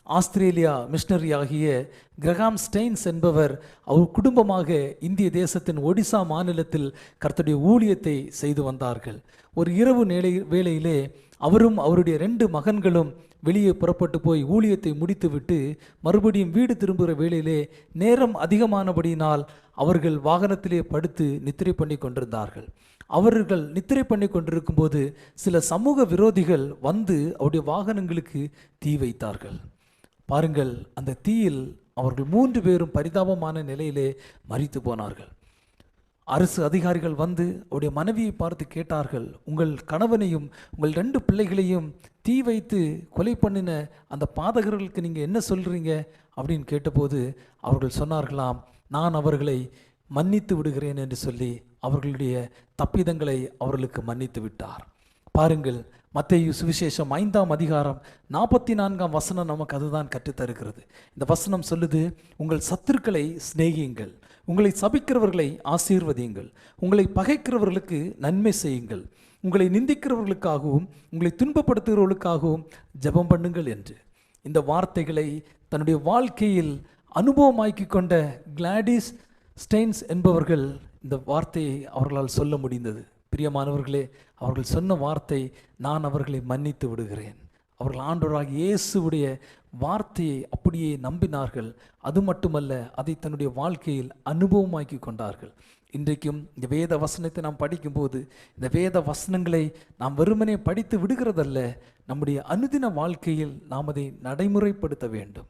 Australia missionary ஆகிய Graham stains என்பவர் அவர் குடும்பமாக இந்திய தேசத்தின் ஒடிசா மாநிலத்தில் கர்த்தருடைய ஊழியத்தை செய்து வந்தார்கள். ஒரு இரவு வேளையிலே அவரும் அவருடைய 2 மகன்களும் வெளியே புறப்பட்டு போய் ஊழியத்தை முடித்துவிட்டு மறுபடியும் வீடு திரும்புகிற வேளையிலே நேரம் அதிகமானபடியினால் அவர்கள் வாகனத்திலே படுத்து நித்திரை பண்ணி கொண்டிருந்தார்கள். அவர்கள் நித்திரை பண்ணி கொண்டிருக்கும் போது சில சமூக விரோதிகள் வந்து அவருடைய வாகனங்களுக்கு தீ வைத்தார்கள். பாருங்கள், அந்த தீயில் அவர்கள் 3 பேரும் பரிதாபமான நிலையிலே மரித்து போனார்கள். அரசு அதிகாரிகள் வந்து அவருடைய மனைவியை பார்த்து கேட்டார்கள், உங்கள் கணவனையும் உங்கள் 2 பிள்ளைகளையும் தீ வைத்து கொலை பண்ணின அந்த பாதகர்களுக்கு நீங்கள் என்ன சொல்கிறீங்க அப்படின்னு கேட்டபோது அவர்கள் சொன்னார்களாம், நான் அவர்களை மன்னித்து விடுகிறேன் என்று சொல்லி அவர்களுடைய தப்பிதங்களை அவர்களுக்கு மன்னித்து விட்டார். பாருங்கள், மத்தேயு சுவிசேஷம் 5ஆம் அதிகாரம் 44ஆம் வசனம் நமக்கு அதுதான் கற்றுத்தருகிறது. இந்த வசனம் சொல்லுது, உங்கள் சத்துருக்களை சிநேகியுங்கள், உங்களை சபிக்கிறவர்களை ஆசீர்வதியுங்கள், உங்களை பகைக்கிறவர்களுக்கு நன்மை செய்யுங்கள், உங்களை நிந்திக்கிறவர்களுக்காகவும் உங்களை துன்பப்படுத்துகிறவர்களுக்காகவும் ஜெபம் பண்ணுங்கள் என்று இந்த வார்த்தைகளை தன்னுடைய வாழ்க்கையில் அனுபவமாக்கி கொண்ட கிளாடிஸ் ஸ்டெயின்ஸ் என்பவர்கள் இந்த வார்த்தையை அவர்களால் சொல்ல முடிந்தது. பிரியமானவர்களே, அவர்கள் சொன்ன வார்த்தை, நான் அவர்களை மன்னித்து விடுகிறேன். அவர்கள் ஆண்டவராகிய இயேசுவுடைய வார்த்தையை அப்படியே நம்பினார்கள். அது மட்டுமல்ல, அதை தன்னுடைய வாழ்க்கையில் அனுபவமாக்கி கொண்டார்கள். இன்றைக்கும் இந்த வேத வசனத்தை நாம் படிக்கும்போது இந்த வேத வசனங்களை நாம் வெறுமனே படித்து விடுகிறதல்ல, நம்முடைய அனுதின வாழ்க்கையில் நாம் அதை நடைமுறைப்படுத்த வேண்டும்.